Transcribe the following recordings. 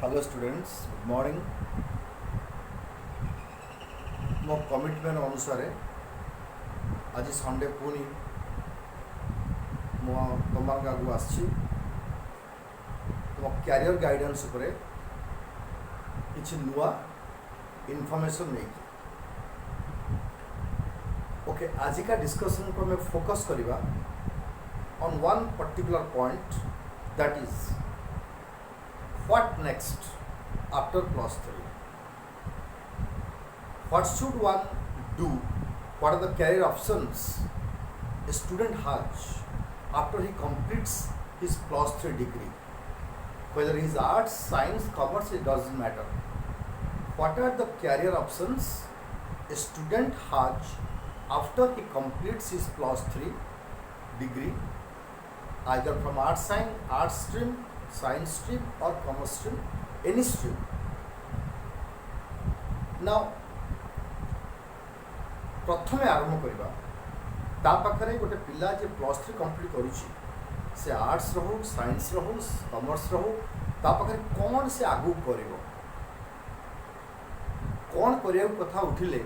Hello students good morning मो commitment अनुसार आज संडे पुणी मो तुम आगे आसी तुम कैरियर गाइडेंस उपरे किसी नुआ इनफॉरमेशन नहीं ओके आज का डिस्कशन को हमें फोकस करवा on one particular point that is what next after plus 3, what should one do, what are the career options a student has after he completes his plus 3 degree, whether he is arts, science, commerce, it doesn't matter. What are the career options a student has after he completes his plus 3 degree, either from arts stream, science stream or commerce stream, any stream. Now प्रथमे आरंभ करवा ता पाखरे गोटे पिला जे plus 3 complete करूची से arts रहू साइंस रहू कॉमर्स रहू ता पाखरे कौन से आगू करिवो कौन करिया कथा उठिले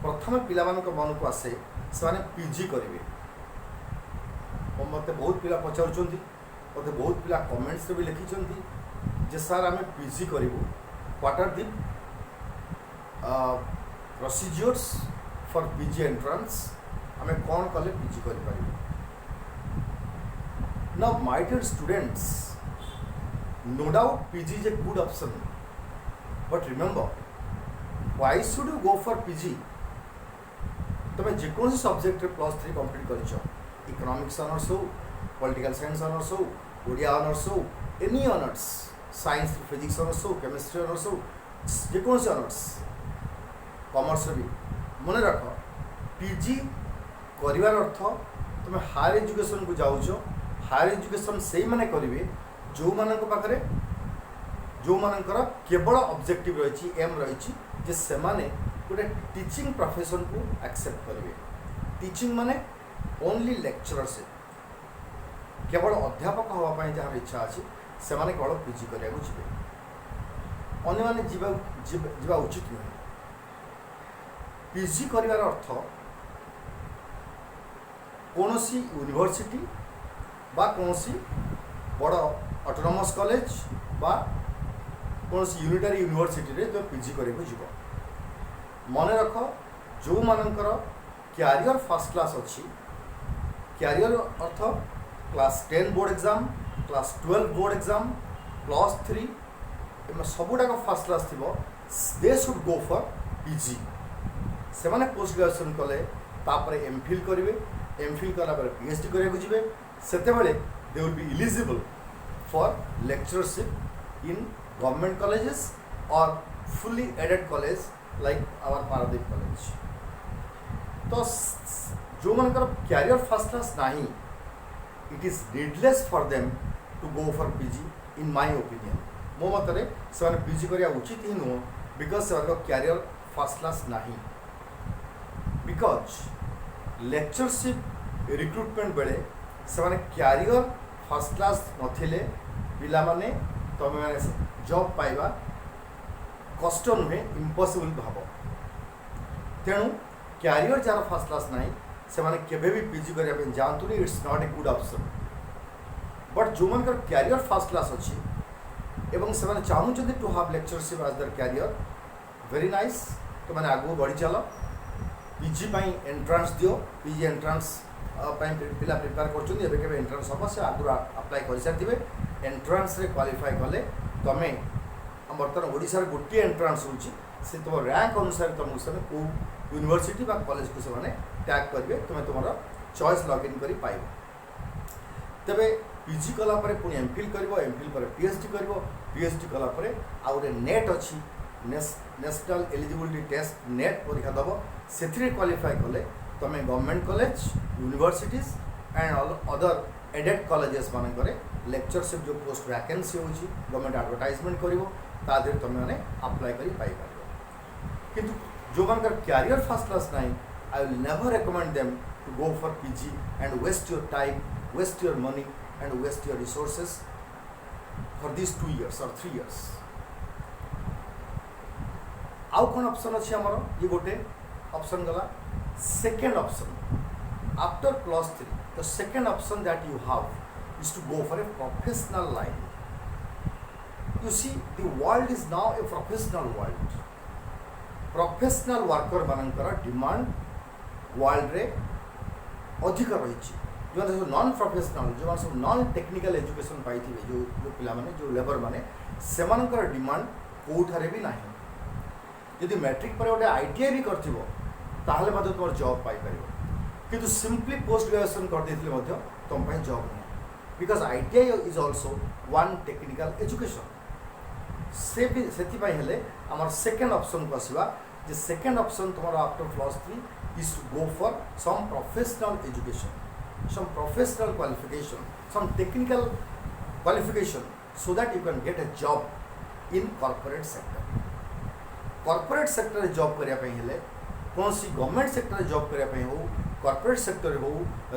प्रथमे पिला मान को मन को आसे से माने पीजी करिवे मते बहुत पिला पचाउचंती मत बहुत पिला कमेंट्स भी लिखिं जे सर आम पीजी करूँ what are the procedures for PG entrance आम कौन कले पीजी कर now my dear students no doubt PG is a good option but remember why should you go for PG तुम्हें जेकोसी सब्जेक्ट प्लस 3 कंप्लीट कर economics honours हो political science honours हो Odia honours हो any honours science physics honours हो chemistry honours हो जेकोसी honours commerce भी मन रख पीजी करिवार अर्थ तुम हायर एजुकेशन को जाऊच हायर एजुकेशन से माने करेंगे जो मानक पाखरे जो मानकर केवल ऑब्जेक्टिव रही एम रही जे से माने गोटे टीचिंग प्रोफेशन को एक्सेप्ट करेंगे टीचिंग माने ओनली लेक्चरशिप केवल अध्यापक हाँपाई जार इच्छा अच्छी से केवल पीजी कराया जी अन्य उचित नुहे पीजी कर अर्थ कौन यूनिवर्सिटी बा कौन बड़ ऑटोनोमस कॉलेज बा कौन यूनिटरी यूनिवर्सिटी रे तुम पीजी कराया जीव मन रख जो मानकर कैरियर फर्स्ट क्लास अच्छी कैरियर अर्थ class 10 board exam class 12 board exam plus 3 सबुटाक फर्स्ट क्लास थी they should go for PG से माने पोस्ट ग्रेजुएशन कले तापर एमफिल करेंगे एमफिल कला पीएचडी कराया जी से they will be eligible for lectureship in government colleges और fully aided college like our Paradip college तो जो मानकर कैरियर फर्स्ट क्लास नहीं it is needless for them to go for PG in my opinion मो मतरे से पीजी करिया उचित ही नुह बिकज से कैरियर फर्स्ट क्लास नहीं बिकज लेक्चरशिप रिक्रुटमेंट बेले से कैरियर फर्स्ट क्लास नथिले पिला माने तमे माने जॉब पाइबा कष्ट नुहे इम्पॉसिबल भाव तेणु कैरियर जार फर्स्ट क्लास नहीं से माने केबे भी पीजी करने जातु it's not a good option but जो मन कैरियर फर्स्ट क्लास अच्छी एवं से माने चाहूँ to have lectureship as their career very nice तो मैंने आगू बढ़ी चल पीजी एंट्रांस दियो पीजी एंट्रांस पिला प्रिपेयर कर एंट्रांस हम से आगु अप्लाई कर सारी एंट्रांस रे क्वालिफाई कले तमें बर्तमान ओडिशार गोटे एंट्रांस हो तुम रैंक अनुसार तुमको से कौ यूनिवर्सिटी बा कॉलेज को से टैग करेंगे तुम्हें तुम चॉइस लॉगिन कर पाइब तेरे पीजी कलापर पुणी एमफिल कर एमफिल पर पीएचडी कर पीएचडी कलापर आ गए नेट अच्छी नेशनल एलिजिबिलिटी टेस्ट नेट परीक्षा दब से क्वालिफाई कले तुम्हें government college universities and all other aided colleges मानक लेक्चरशिप जो पोस्ट वैकेंसी हो गवर्नमेंट एडवर्टाइजमेंट कर तुम अप्लाई कर पाई किंतु जो मानकर कैरियर फर्स्ट क्लास नहीं I will never recommend them to go for PG and waste your time waste your money and waste your resources for these 2 years or 3 years. आउ कौन option अच्छे आमर ये गोटे ऑप्शन गला second option after +3 the second option that you have is to go for a professional line. You see, the world is now a professional world. Professional worker मानकर demand world रे अधिक रही. जो सब नॉन प्रोफेशनल जो सब non technical education पाई जो पिला माने जो लेबर माने सेमानकर डिमांड कोठारे भी नाही. यदि मैट्रिक पर गोटे आईटीआई भी करथिबो ताहले मते तुम जॉब पाई परिबो. किंतु सिंपली पोस्ट ग्रेजुएशन कर देथिले मते तुम पई जॉब नहीं. Because ITI is also one technical education. से भी से हेले आमर सेकेंड ऑप्शन को आसवा जे सेकेंड ऑप्शन तुम after +3 is to go for some professional education, some professional qualification, some technical qualification so that you can get a job in corporate sector. Corporate sector job करिया पे हेले कौन सी government sector job करिया पे हो, corporate sector हो,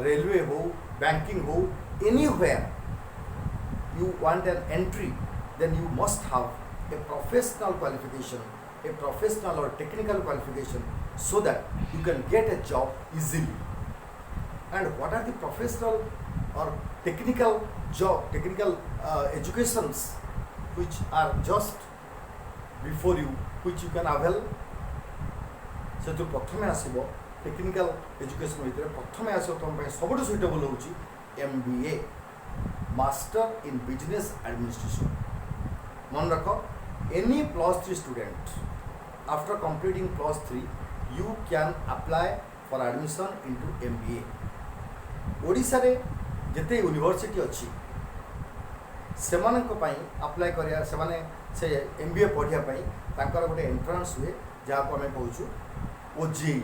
railway हो, banking हो, anywhere you want an entry, then you must have a professional qualification, a professional or technical qualification so that you can get a job easily. And what are the professional or technical job, technical educations which are just before you, which you can avail? से जो प्रथम आसब technical education भितर प्रथम आसो तुम सब suitable हो MBA, master in business administration. मन रख any +3 student after completing +3 you can apply for admission into MBA. Odisha रे जिते यूनिवर्सिटी अच्छी से अप्लाई करिया से माने से MBA पढ़िया तांकर गोटे एंट्रांस हुए जहाँ को आम कहूँ OJEE,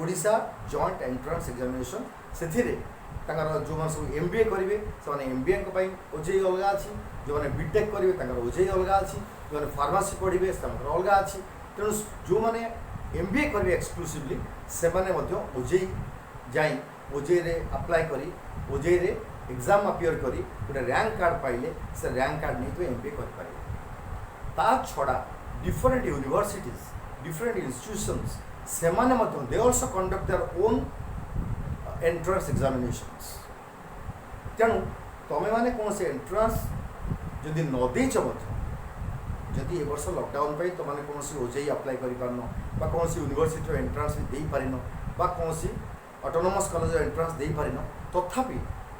Odisha joint entrance examination. से जो मैंने सब MBA करेंगे से MBA OJEE अलग अच्छी, जो मैंने बीटेक करेंगे OJEE अलग अच्छी, जो मैंने फार्मासी पढ़े से अलग अच्छी. तेणु जो मैंने MBA करेंगे एक्सक्लूसिवली से OJEE जाई OJEE रे अप्लाई करी OJEE रे एग्जाम अपियर करी गोटे रैंक कार्ड पाइले से रैंक कार्ड नहीं तो MBA कर पारे. ता छड़ा डिफरेंट यूनिवर्सिटीज, डिफरेंट इंस्टीट्यूशंस से they also conduct their own entrance examinations. तेणु तमें मैंने कौन से एंट्रांस जदि न देच जदि ए वर्ष लॉकडाउन पे तो मैंने कौन OJEE अप्लाई कर कौन यूनिवर्सिटी एंट्रांस भी दे पारिन कौन ऑटोनोमस कॉलेज एंट्रांस दे पारिन तथापि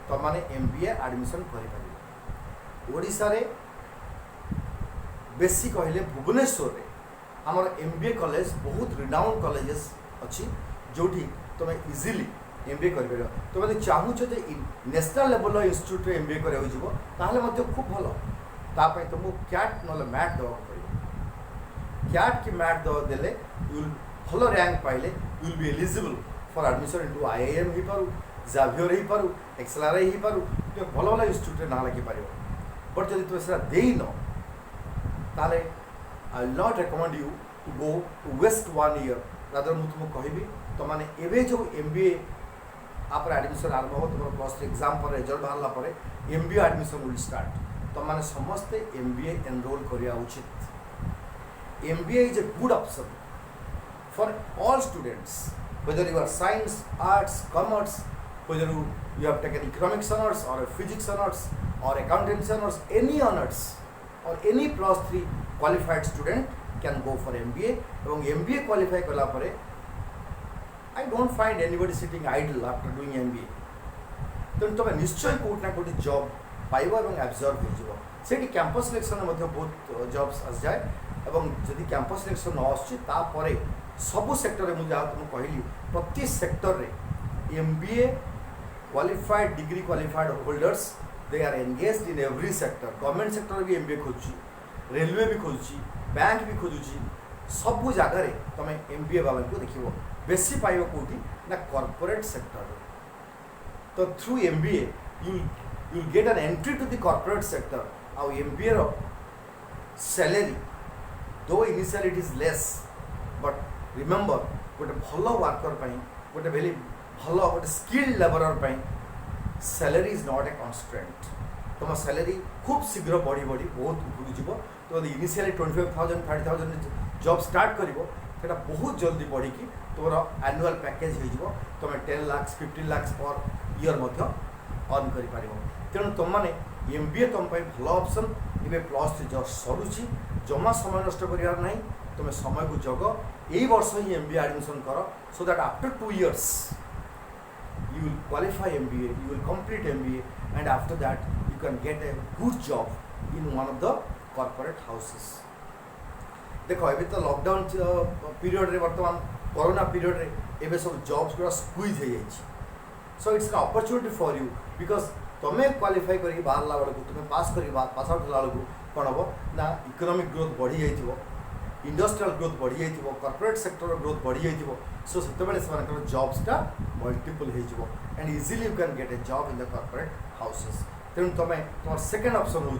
तुम मैंने MBA एडमिशन कर. ओडिशा रे बेसी कहले भुवनेश्वर रे आमर MBA कॉलेज बहुत रिनाउंड कॉलेजेस अच्छी जोठी तुम इजिली MBA कर. तुम यदि चाहूँ जे नेशनल लेवल इंस्टीट्यूट रे MBA करा जीवो ताहले मध्य खूब भल. तापई तुमको क्याट न मैट देवा पड़े. क्याट कि मैट देले यू भल रैंक पाइले you will be eligible for admission into IIM he Paru, Xavier he Paru, XLRI ही पारू, तो भल भल इंस्टीट्यूट रे ना लगी पारिबो. बट जदि तुम से देई न ताले I will not recommend you to go to waste 1 year. Rather मु तुमको कहबी तो माने एबे जो MBA आप एडमिशन आरंभ हो तुम +3 एग्जाम पर रिजल्ट बाहरला पर MBA एडमिशन विल स्टार्ट. तुम मैंने समस्ते MBA एनरोल करिया उचित. MBA is a good option for all students whether you are science, arts, commerce, whether you have taken economics honors or physics honors or accountancy honors, any honors or any +3 qualified student can go for MBA. এবং MBA qualify कला परे I don't find anybody sitting idle after doing MBA. तेणु तुम निश्चय coat ना कोटी job पाइब और एब्जर्व हो से कैंपस सिलेक्शन में बहुत जॉब्स आस जाए. और जदि कैंपस सिलेक्शन न आसपर सबू सेक्टर में जहाँ तुम कहली प्रति सेक्टर रे MBA qualified degree qualified holders they are engaged in every sector. Government sector भी MBA खोजुची, रेलवे भी खोजुची, बैंक भी खोजुची. सबू जगार तुम MBA वाला को देख बेसी पाइब कौटी ना कॉर्पोरेट सेक्टर. तो through MBA you will get an entry to the corporate sector. Our MBA salary though initially it is less, but remember गोटे भल वर्कर गोटे वेरी भल गोटे skilled labourer salary is not a constraint. तुम salary खूब शीघ्र बढ़ी बहुत उपरकू जीव. तो इनिशियली 25,000 30,000 जॉब स्टार्ट करिवो सेटा बहुत जल्दी बढ़ी कि तोर एनुअल पैकेज हो जिवो तुम 10 लाख 15 लाख पर ईयर मध्य अर्न करि पारिबो तेणु तुम माने एमबीए तुम पाई भल ऑप्शन इबे प्लस 3 जस्ट सरुची जमा समय नष्ट करियार नाही तुम समय को जग एई वर्ष ही एमबीए एडमिशन कर so that after 2 years you will qualify MBA, you will complete MBA, and after that you can get a good job in one of the corporate houses. देखो अभी तो लॉकडाउन पीरियड रे वर्तमान corona period रे एबे सब jobs पूरा squeeze हो जाई so it's an opportunity for you because तुम्हें क्वालिफाई करी बाहरला बेलू तुम्हें पास करी पास आउट होला बेलू कौन हम ना इकोनॉमिक ग्रोथ बढ़ी जाइथिबो इंडस्ट्रियल ग्रोथ बढ़ी जाइथिबो कॉर्पोरेट सेक्टर ग्रोथ बढ़ी जाइथिबो सो सेतेबेले सेमानकर जॉब्सटा मल्टीपल हो and easily you can get A job in the corporate houses तेणु तुम सेकेंड ऑप्शन हो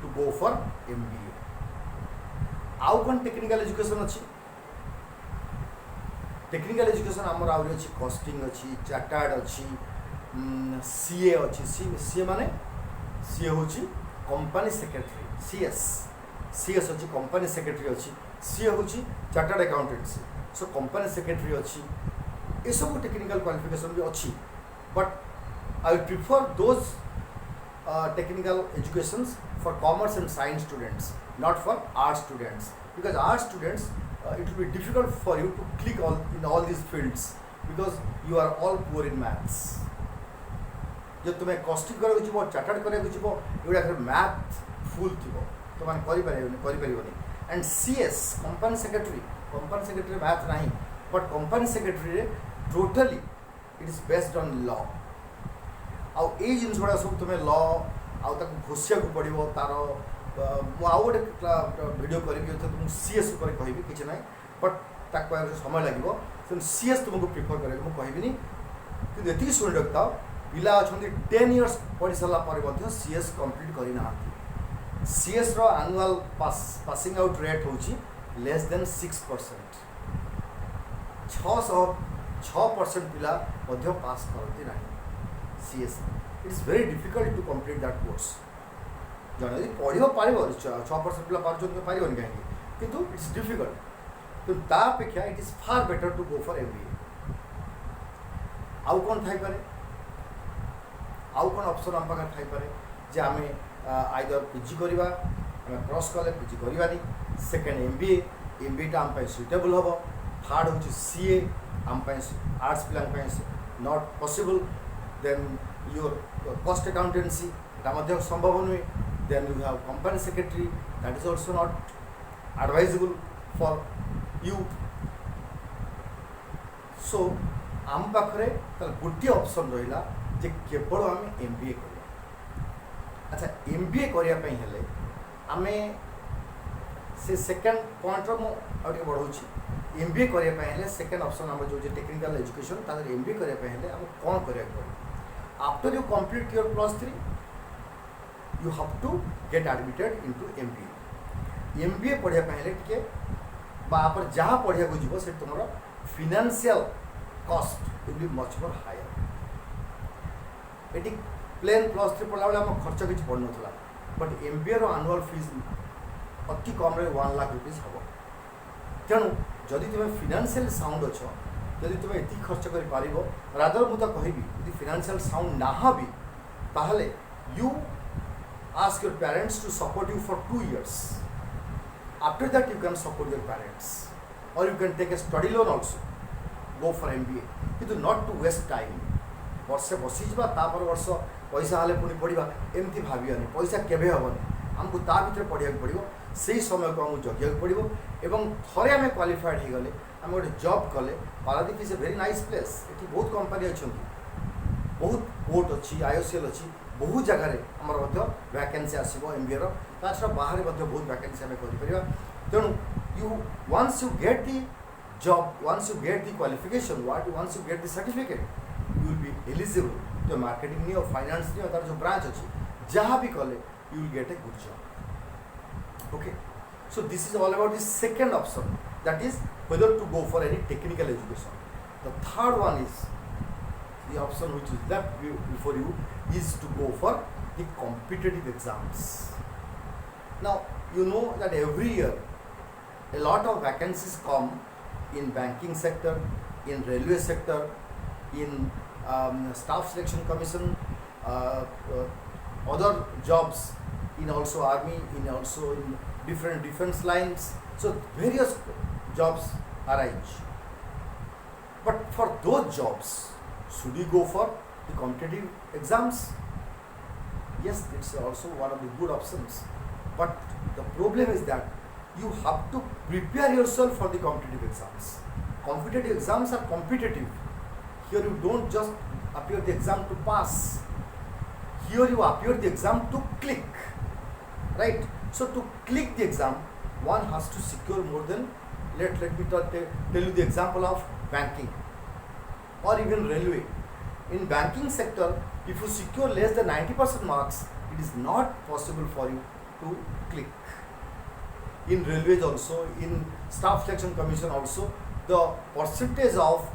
टू गो फॉर एमबीए आउ कौन टेक्निकल एजुकेशन अच्छी टेक्निकल एजुकेशन आमर आहरी अच्छी कॉस्टिंग अच्छी चार्टर्ड अच्छी सीए अच्छी सीए माने सीए हूँ कंपनी सेक्रेटरी सीएस अच्छी कंपनी सेक्रेटरी अच्छी सीए हूँ chartered accountancy so company secretary अच्छी ये सब टेक्निकल क्वालिफिकेशन भी अच्छी but I prefer those technical educations for commerce and science students not for art students because art students it will be difficult for you to click in all these fields because you are all poor in maths जो तुम्हें costing करा जीव chartered करा जीव एगुड़ा math full थी तो मैंने करें and CS company secretary math ना but company secretary totally it is based on law आउ ये जिन गुड़ा सब तुम्हें लॉ आउ घोषिया को पड़ो तार आउ गोटे भिड करी तुमको सीएस कहि कि ना बट ताक समय लगे सीएस तुमको प्रिफर करें मुझे कहबी कि ये शुणी रखता पिला अच्छा 10 years पढ़ी सारापर सीएस कंप्लीट करना CS annual passing out rate हूँ लेस देन 6% 6% पिला पास करती ना CS it is very difficult to complete that course जन पढ़ पार 6% पिला पार कहीं किंतु इट्स डिफिकल्ट तो तापेक्षा it is far better to go for MBA आउ कौन थाई पारे आउ कौन ऑप्शन आम पाखे थाई पारे जे आम आइदर पीजी करवा आम क्रॉस कले पीजी करवानी सेकेंड एमबीए टा आम सुइटेबल हम थर्ड हूँ सीए आम आर्ट्स पिला not possible then your cost accountancy संभव नुहे then you have company secretary that is also not advisable for you so आम पाखे गोटे ऑप्शन रहा जे केवल आम एमबीए कर अच्छा एमबीए करने हेले आम से सेकेंड पॉइंट मुझे बढ़ाऊँ एमबीए करने सेकेंड ऑप्शन आम जो टेक्निकल एजुकेशन तार एमबीए करने आम कौन करा after you complete your +3 you have to get admitted into MBA पढ़िया हेले टे बापर जहाँ पढ़िया जीव से तुम financial cost will be much more higher ये प्लेन +3 पढ़ला बेले आम खर्च किसी पड़ नाला बट MBA रो एनुअल फीस अति कम 1 लाख रुपीज हम तेणु जदि तुम फाइनेंशियल साउंड अच्छ जदि तुम ये खर्च कर रादर मुझे कहबी फाइनेंशियल साउंड ना भी ताहले you ask your parents to support you for 2 years after that you can support your parents or you can take a study loan also go for MBA किंतु not to waste time वर्षे बसीजा तापर वर्ष पैसा हेल्ले पुणी पढ़ा एमती भावियानी पैसा केवे हेनी आमको ता भीतर पढ़ा पड़ो से समय को आमको जगिया पड़ो एवं थरे आम क्वालिफाइड हो गले आम गोटे जॉब कले Paradip is a very nice place ये बहुत कंपनी अच्छा बहुत पोर्ट अच्छी IOCL अच्छी बहुत जगार आमर वैकेंसी आसो एमबीए छड़ा बाहर बहुत वैकेंसी आम कर तेणु you once you get the job once you get the qualification once you get the certificate you will be eligible to marketing नहीं फाइनेंस नहीं तार जो ब्रांच अच्छी जहाँ भी कले you will get a good job okay so this is all about this second option that is whether to go for any technical education the third one is the option which is left before you is to go for the competitive exams. Now you know that every year A lot of vacancies come in banking sector, in railway sector, in staff selection commission, other jobs, in also army, in also in different defense lines. So various jobs arise. But for those jobs, should you go for the competitive exams? Yes, it's also one of the good options. But the problem is that you have to prepare yourself for the competitive exams. Competitive exams are competitive. Here you don't just appear the exam to pass. Here you appear the exam to click. Right? So to click the exam, one has to secure more than, let me tell you the example of banking or even railway. In banking sector, if you secure less than 90% marks, it is not possible for you to click. In railways also, in staff selection commission also, the percentage of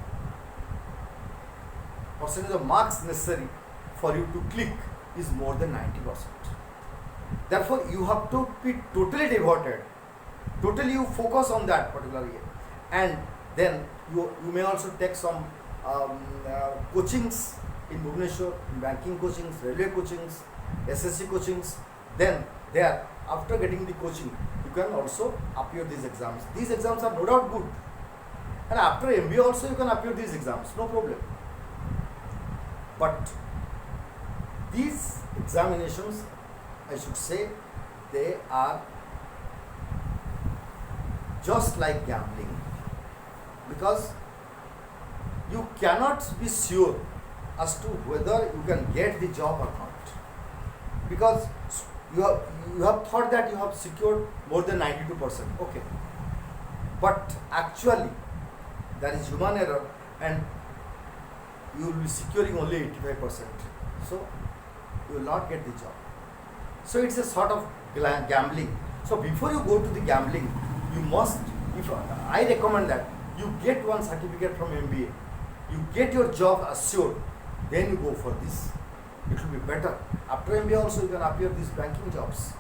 marks necessary for you to click is more than 90%. Therefore, you have to be totally devoted, totally you focus on that particular year, and then you may also take some coachings in Bhubaneswar, in banking coachings, railway coachings, SSC coachings. Then there, after getting the coaching, you can also appear these exams. These exams are no doubt good, and after MBA also you can appear these exams, no problem. But these examinations, I should say, they are just like gambling, because you cannot be sure as to whether you can get the job or not, because you have thought that you have secured more than 92%. Okay, but actually there is human error and you will be securing only 85%. So you will not get the job. So it's a sort of gambling. So before you go to the gambling, you must, if I recommend that you get one certificate from MBA, you get your job assured, then you go for this. It will be better. After MBA also you can appear these banking jobs,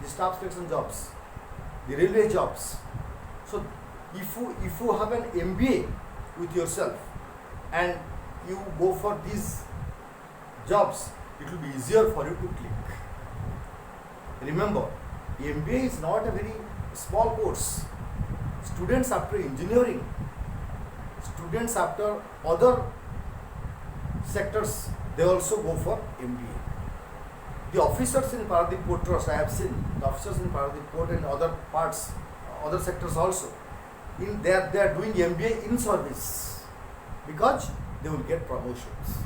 the staff selection jobs, the railway jobs. So if you have an MBA with yourself and you go for these jobs, it will be easier for you to click. Remember, MBA is not a very small course. Students after engineering, students after other sectors, they also go for MBA. The officers in Paradeep Port Trust, I have seen the officers in Paradeep Port and other parts, other sectors also, they are doing MBA in service because they will get promotions.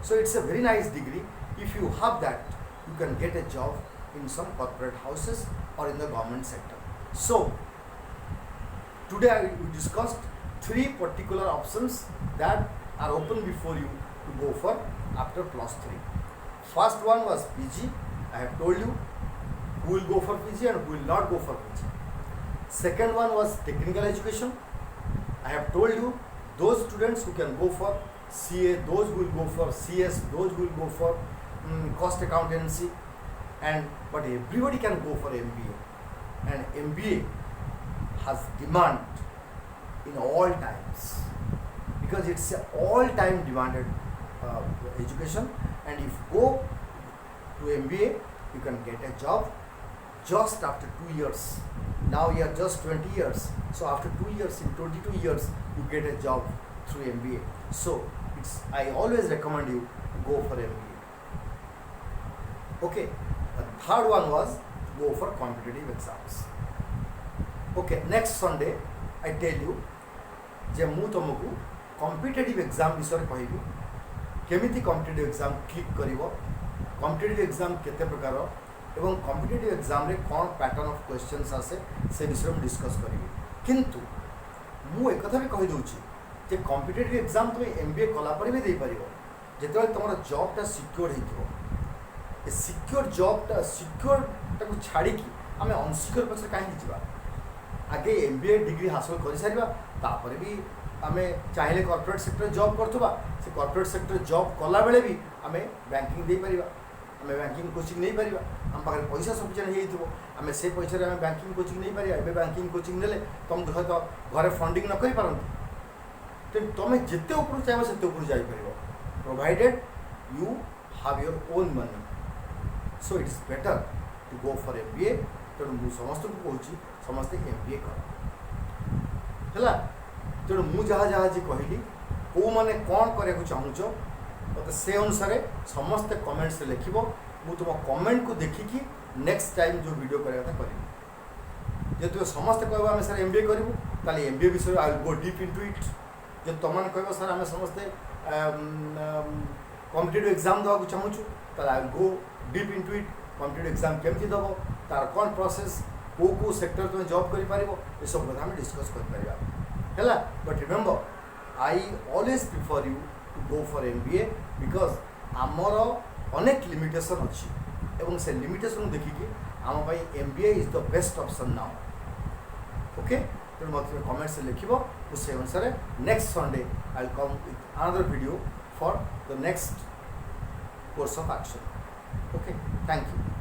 So it's a very nice degree. If you have that, you can get a job in some corporate houses or in the government sector. So today we discussed 3 particular options that are open before you to go for after +3. First one was PG. I have told you who will go for PG and who will not go for PG. Second one was technical education. I have told you those students who can go for CA, those who will go for CS, those who will go for cost accountancy, but everybody can go for MBA, and MBA has demand in all times because it's an all-time demanded education. And if you go to MBA, you can get a job just after 2 years. Now you are just 20 years, so after 2 years, in 22 years, you get a job through MBA. So I always recommend you to go for MBA. Okay, the third one was go for competitive exams. Okay, next Sunday I tell you जे मु तुमको competitive exam विषय कहबी केमिति competitive exam click करिवो, competitive exam केते प्रकार एवं कॉम्पिटिटिव एग्जाम रे कोन पैटर्न ऑफ क्वेश्चंस आसे से विषय में डिस्कस करिवि। किंतु मु एक कथा भी कहि दउची जे कॉम्पिटिटिव एग्जाम तुम एमबीए कला पर भी दे परिवो जेते तुमरा जॉब ता सिक्योर हेतिवो। ए सिक्योर जॉब ता सिक्योर ताको छाड़ी की हमें अनसिक्योर पछे काहे जिबा। आगे एमबीए डिग्री हासिल कर सारिबा तापर भी आमे चाहिले कॉर्पोरेट सेक्टर जॉब करथबा से कॉर्पोरेट सेक्टर जॉब कला बेले भी आमे बैंकिंग दे परिबा, आमे बैंकिंग कोचिंग नहीं परिबा। आम पाखे पैसा सफिसीयंट हो आम से पैसा आम बैंकिंग कोचिंग नहीं पारिबा एबे बैंकिंग कोचिंग नेले तुम सहित घरे फंडिंग न करि पारंती तेणु तुम जिते ऊपर चाहो से ऊपर जापर provided you have your own money so it is better to go for MBA तेणु मुझे समस्त को कहूँ समस्ते MBA कर है तेणु मुझे जहाँ जहाँ जी कहली कौ मैंने कौन करने चाहूच मत से अनुसार समस्ते कमेंट्स लिख मु तुम कमेंट को देखिकी नेक्स्ट टाइम जो वीडियो करने कथा करी जेहेतु समस्ते कह आम सर MBA करूँ ताली MBA विषय I will go deep into it जो तुम कह सर आम समस्ते कॉम्पिटिटिव एग्जाम देवा चाहूँ ताली I will go deep into it competitive exam केमती दब तार कौन प्रोसेस को सेक्टर तुम जॉब कर ये सब कथा आम डिस्कस कर but remember I always prefer you to go for MBA because आमर अनेक लिमिटेशन अच्छी एवं से लिमिटेशन देखिकी आम MBA is the best option now okay तेणु मत कमेंट्स लिख से अनुसार next Sunday I will come with another video for the next course of action okay thank you.